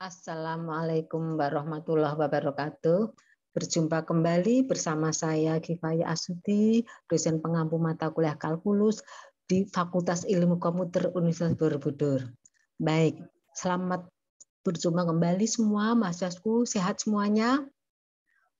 Assalamualaikum warahmatullahi wabarakatuh. Berjumpa kembali bersama saya Kifayah Astuti, dosen pengampu mata kuliah kalkulus di Fakultas Ilmu Komputer Universitas Borobudur. Baik, selamat berjumpa kembali semua mahasiswaku, sehat semuanya.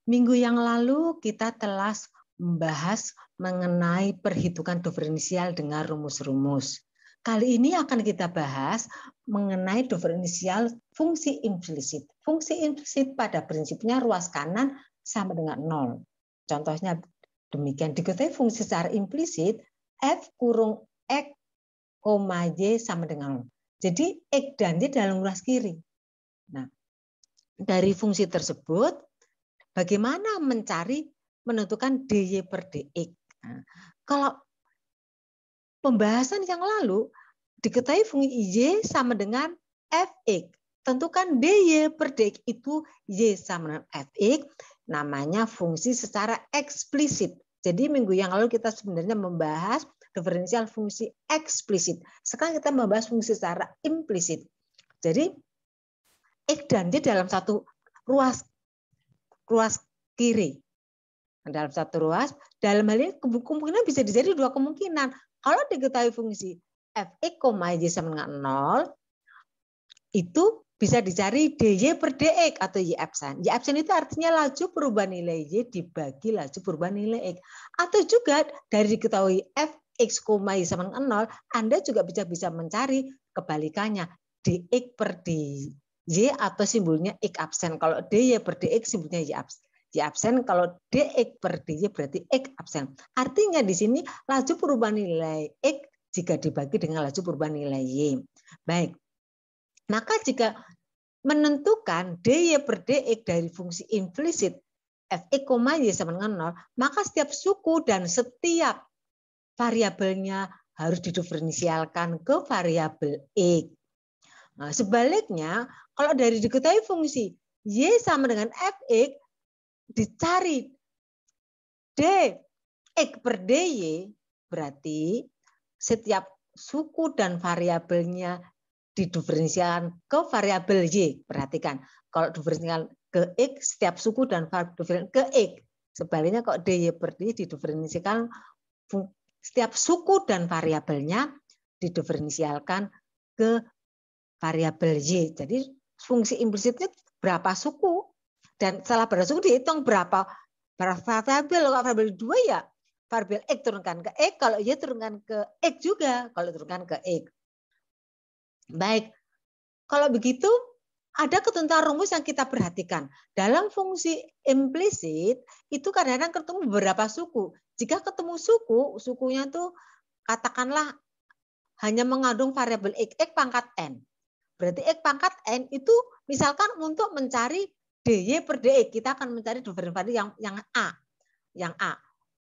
Minggu yang lalu kita telah membahas mengenai perhitungan diferensial dengan rumus-rumus. Kali ini akan kita bahas mengenai diferensial fungsi implisit. Fungsi implisit pada prinsipnya ruas kanan sama dengan 0. Contohnya demikian, diketahui fungsi secara implisit f kurung x, y sama dengan 0. Jadi x dan y dalam ruas kiri. Nah, dari fungsi tersebut, bagaimana menentukan dy per dx? Nah, kalau pembahasan yang lalu diketahui fungsi y sama dengan fx. Tentukan dy per dx itu y sama dengan fx, namanya fungsi secara eksplisit. Jadi minggu yang lalu kita sebenarnya membahas diferensial fungsi eksplisit. Sekarang kita membahas fungsi secara implisit. Jadi x dan y dalam satu ruas kiri. Dalam satu ruas, dalam hal ini kemungkinan bisa jadi dua kemungkinan. Kalau diketahui fungsi fx, y sama dengan 0, itu bisa dicari dy per dx atau y absen. Y absen itu artinya laju perubahan nilai y dibagi laju perubahan nilai x. Atau juga dari diketahui fx, y sama dengan 0, Anda juga bisa mencari kebalikannya, dx per dy atau simbolnya x absen. Kalau dy per dx simbolnya y absen. Y absen, kalau dx per dy berarti x absen. Artinya di sini laju perubahan nilai x jika dibagi dengan laju perubahan nilai y. Baik, maka jika menentukan dy per dx dari fungsi implisit fx, y sama dengan 0, maka setiap suku dan setiap variabelnya harus didiferensialkan ke variabel x. Nah, sebaliknya, kalau dari diketahui fungsi y sama dengan fx, dicari dx per dy, berarti setiap suku dan variabelnya didiferensialkan ke variabel y. Perhatikan, kalau diferensialkan ke x, setiap suku dan variabel ke x. Sebaliknya kalau dy per dy didiferensialkan setiap suku dan variabelnya didiferensialkan ke variabel y. Jadi fungsi implisitnya berapa suku, dan setelah berapa suku dihitung berapa variabel. Kalau variabel 2 ya variabel x turunkan ke x, kalau y turunkan ke x juga, kalau turunkan ke x. Baik, kalau begitu ada ketentuan rumus yang kita perhatikan. Dalam fungsi implisit itu kadang-kadang ketemu beberapa suku. Jika ketemu suku, sukunya tuh katakanlah hanya mengandung variabel x pangkat n. Berarti x pangkat n itu misalkan untuk mencari dy per dx, kita akan mencari variabel yang A. Yang A.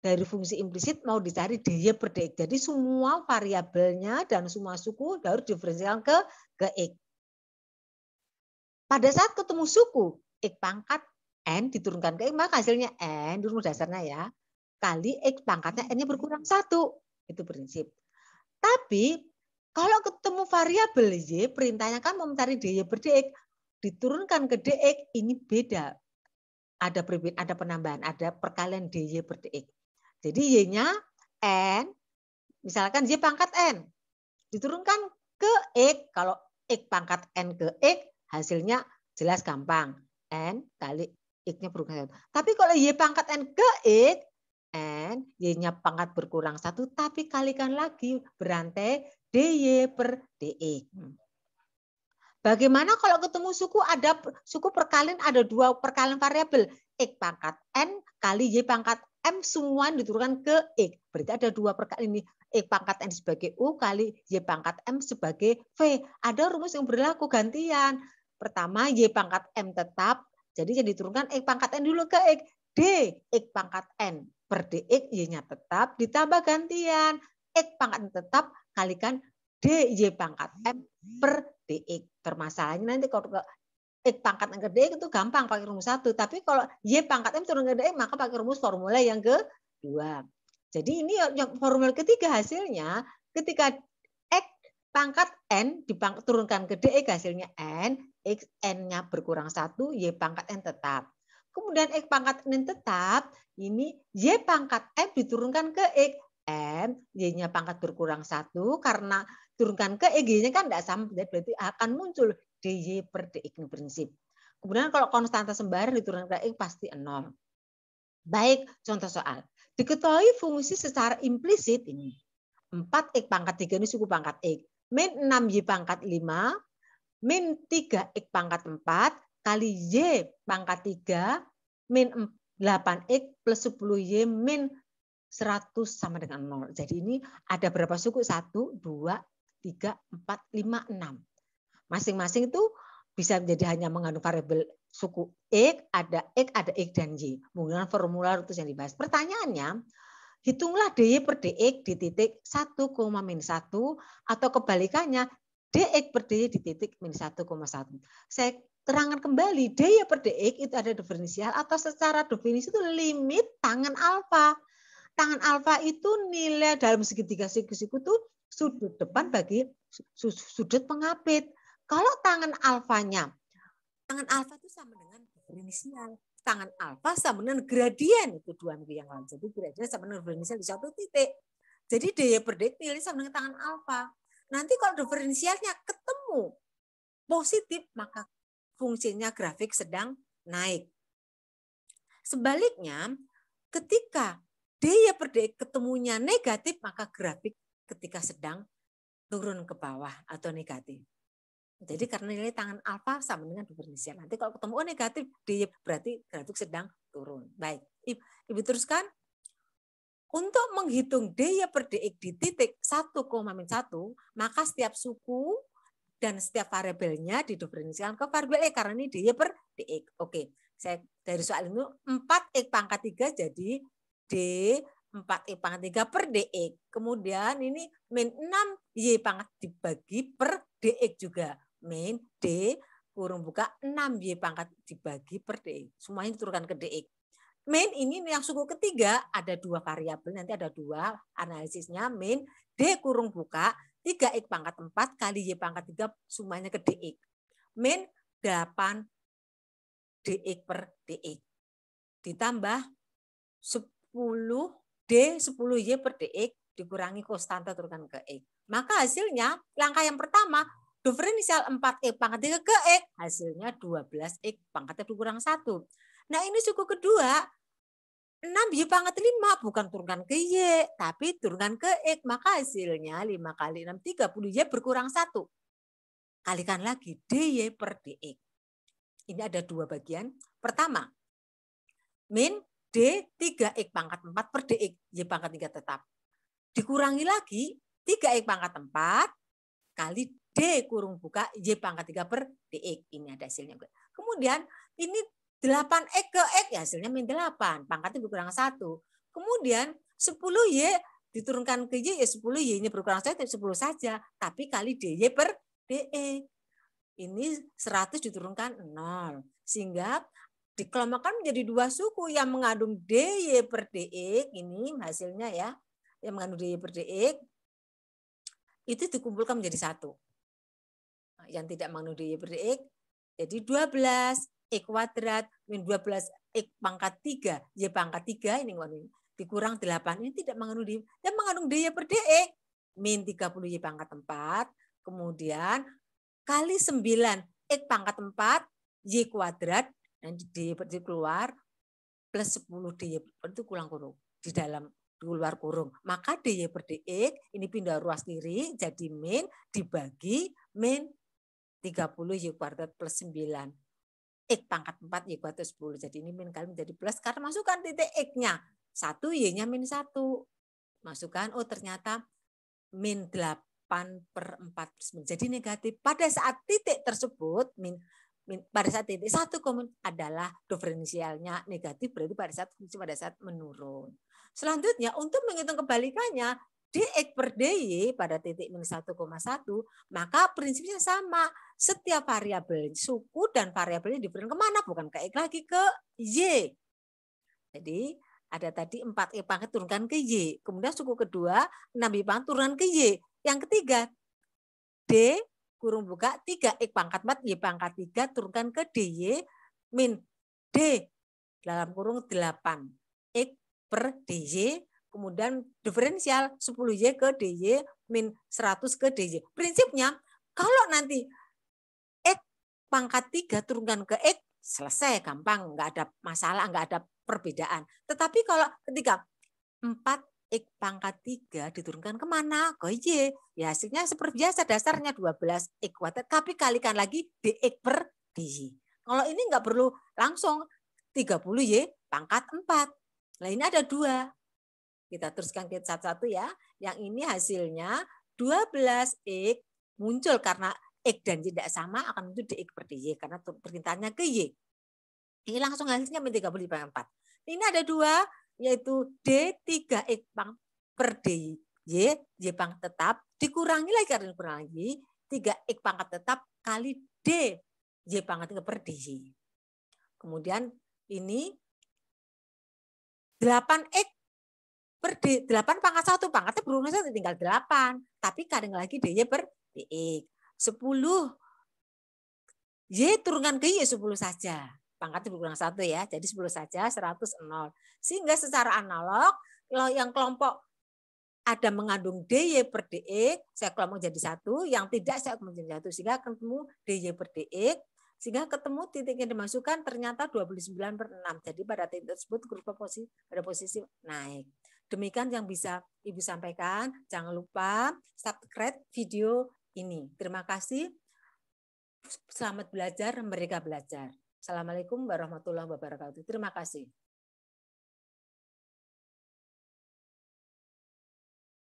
Dari fungsi implisit mau dicari dy per dx. Jadi semua variabelnya dan semua suku harus diferensialkan ke x. Pada saat ketemu suku, x pangkat n diturunkan ke x, maka hasilnya n, di rumus dasarnya ya, kali x pangkatnya n-nya berkurang 1. Itu prinsip. Tapi kalau ketemu variabel y, perintahnya kan mau mencari dy per dx, diturunkan ke dx, ini beda. Ada penambahan, ada perkalian dy per dx. Jadi y-nya n, misalkan y pangkat n, diturunkan ke x. Kalau x pangkat n ke x, hasilnya jelas gampang. N kali x-nya berkurang 1. Tapi kalau y pangkat n ke x, n, y-nya pangkat berkurang 1, tapi kalikan lagi berantai dy per dx. Bagaimana kalau ketemu suku, ada suku perkalian, ada dua perkalian variabel, x pangkat n kali y pangkat m, semua diturunkan ke x. Berarti ada dua perkalian ini, x pangkat n sebagai u kali y pangkat m sebagai v. Ada rumus yang berlaku gantian. Pertama y pangkat m tetap, jadi yang diturunkan x pangkat n dulu ke x. D x pangkat n per dx, y-nya tetap, ditambah gantian x pangkat n tetap kalikan dy pangkat m per dx. Permasalahannya nanti kalau x pangkat n ke dx itu gampang pakai rumus 1. Tapi kalau y pangkat m turun ke dx, maka pakai rumus formula yang kedua. Jadi ini yang formula ketiga hasilnya, ketika x pangkat N turunkan ke DX hasilnya N, X N-nya berkurang 1, Y pangkat N tetap. Kemudian X pangkat N tetap, ini Y pangkat M diturunkan ke X, M, Y-nya pangkat berkurang 1, karena turunkan ke X, Y-nya kan tidak sama, berarti akan muncul DY per DX ini prinsip. Kemudian kalau konstanta sembarang diturunkan ke X pasti 0. Baik, contoh soal. Diketahui fungsi secara implisit ini. 4X pangkat 3 ini suku pangkat X. Min 6Y pangkat 5, min 3X pangkat 4, kali Y pangkat 3, min 8X plus 10Y min 100 sama dengan 0. Jadi ini ada berapa suku? 1, 2, 3, 4, 5, 6. Masing-masing itu bisa menjadi hanya mengandung variabel suku X, ada X dan Y. Menggunakan formula rumus yang dibahas. Pertanyaannya, hitunglah DY per DX di titik 1, min 1 atau kebalikannya DX per DY di titik min 1,1. Saya terangkan kembali, DY per DX itu ada diferensial atau secara definisi itu limit tangan alfa. Tangan alfa itu nilai dalam segitiga siku-siku itu sudut depan bagi sudut pengapit. Kalau tangan alfanya, tangan alfa itu sama dengan diferensial. Tangan alfa sama dengan gradien, itu dua minggu yang lalu. Jadi gradien sama dengan diferensial di satu titik. Jadi DY per DX nilai sama dengan tangan alfa. Nanti kalau diferensialnya ketemu positif, maka fungsinya grafik sedang naik. Sebaliknya, ketika DY per DX ketemunya negatif, maka grafik ketika sedang turun ke bawah atau negatif. Jadi karena nilai tangan alfa sama dengan diferensial. Nanti kalau ketemu negatif, DY berarti grafik sedang turun. Baik, Ibu teruskan. Untuk menghitung DY per DX di titik 1, min 1, maka setiap suku dan setiap variabelnya didiferensialkan ke variabel X karena ini DY per DX. Oke, saya dari soal ini 4X pangkat 3 jadi D 4X pangkat 3 per DX. Kemudian ini min 6Y pangkat dibagi per DX juga. Min D kurung buka 6Y pangkat dibagi per DX. Semuanya diturunkan ke DX. Min ini yang suku ketiga ada dua variabel, nanti ada dua analisisnya. Min D kurung buka 3X pangkat 4 kali Y pangkat 3 semuanya ke DX. Min 8 DX per DX. Ditambah 10 D 10Y per DX dikurangi konstanta turunkan ke X. Maka hasilnya langkah yang pertama diferensial 4X pangkat 3 ke X, hasilnya 12X pangkatnya dikurang 1. Nah ini suku kedua, 6Y pangkat 5 bukan turunkan ke Y, tapi turunkan ke X. Maka hasilnya 5 kali 6, 30Y berkurang 1. Kalikan lagi DY per DX. Ini ada dua bagian. Pertama, min D 3X pangkat 4 per DX, Y pangkat 3 tetap. Dikurangi lagi 3X pangkat 4 kali D kurung buka Y pangkat 3 per DX. Ini ada hasilnya. Kemudian ini 8X ke X, ya hasilnya min 8. Pangkatnya berkurang 1. Kemudian 10Y diturunkan ke Y, ya 10Y ini berkurang 1, 10 saja. Tapi kali DY per DX. Ini 100 diturunkan 0. Sehingga dikelompokkan menjadi dua suku yang mengandung DY per DX. Ini hasilnya ya. Yang mengandung DY per DX. Itu dikumpulkan menjadi satu. Yang tidak mengandung DY per DX. Jadi 12. X kuadrat min 12 X pangkat 3 Y pangkat 3 ini dikurang 8 ini tidak mengandung DY, dan mengandung DY per DX min 30 Y pangkat 4 kemudian kali 9 X pangkat 4 Y kuadrat dan DY per DX keluar plus 10 DY itu kurung di dalam di luar kurung, maka DY per DX ini pindah ruas kiri jadi min dibagi min 30 Y kuadrat plus 9 X pangkat 4 Y kuadrat 10. Jadi ini min kali menjadi plus karena masukkan titik X-nya. 1 Y-nya min 1. Masukkan, oh ternyata min 8 per 4. Jadi negatif. Pada saat titik tersebut, pada saat titik 1 adalah diferensialnya negatif, berarti pada saat menurun. Selanjutnya, untuk menghitung kebalikannya, DX per DY pada titik min 1,1, maka prinsipnya sama. Setiap variabel suku dan variabelnya diferensial kemana? Bukan ke X lagi, ke Y. Jadi ada tadi 4Y pangkat turunkan ke Y. Kemudian suku kedua 6Y pangkat turunkan ke Y. Yang ketiga D kurung buka 3X pangkat 4 Y pangkat 3 turunkan ke DY min D dalam kurung 8X per DY, kemudian diferensial 10Y ke DY min 100 ke DY. Prinsipnya kalau nanti X pangkat 3 turunkan ke X, selesai, gampang, nggak ada masalah, nggak ada perbedaan. Tetapi kalau ketika 4X pangkat 3 diturunkan kemana? Ke Y. Ya hasilnya seperti biasa, dasarnya 12X kuadrat, tapi kalikan lagi DX per DY. Kalau ini nggak perlu langsung 30Y pangkat 4. Nah ini ada 2. Kita teruskan ke satu-satu ya. Yang ini hasilnya 12X muncul karena X dan Y tidak sama akan muncul DX per DY karena perintahnya ke Y. Ini langsung hasilnya min 30 pangkat 4. Ini ada 2 yaitu D3X per DY, Y pangkat tetap dikurangi lagi karena dikurangi 3X pangkat tetap kali D Y pangkat 3 per DY. Kemudian ini 8X per D, 8 pangkat 1, pangkatnya berulang 1 tinggal 8. Tapi kadang lagi DY per DX. 10 Y turunkan ke Y 10 saja. Pangkatnya berkurang 1 ya, jadi 10 saja, 100 0. Sehingga secara analog, yang kelompok ada mengandung DY per DX, saya kelompok jadi 1, yang tidak saya kelompok jadi 1, sehingga ketemu DY per DX, sehingga ketemu titik yang dimasukkan ternyata 29 per 6. Jadi pada titik tersebut pada posisi naik. Demikian yang bisa Ibu sampaikan. Jangan lupa subscribe video ini. Terima kasih. Selamat belajar, mereka belajar. Assalamualaikum warahmatullahi wabarakatuh. Terima kasih.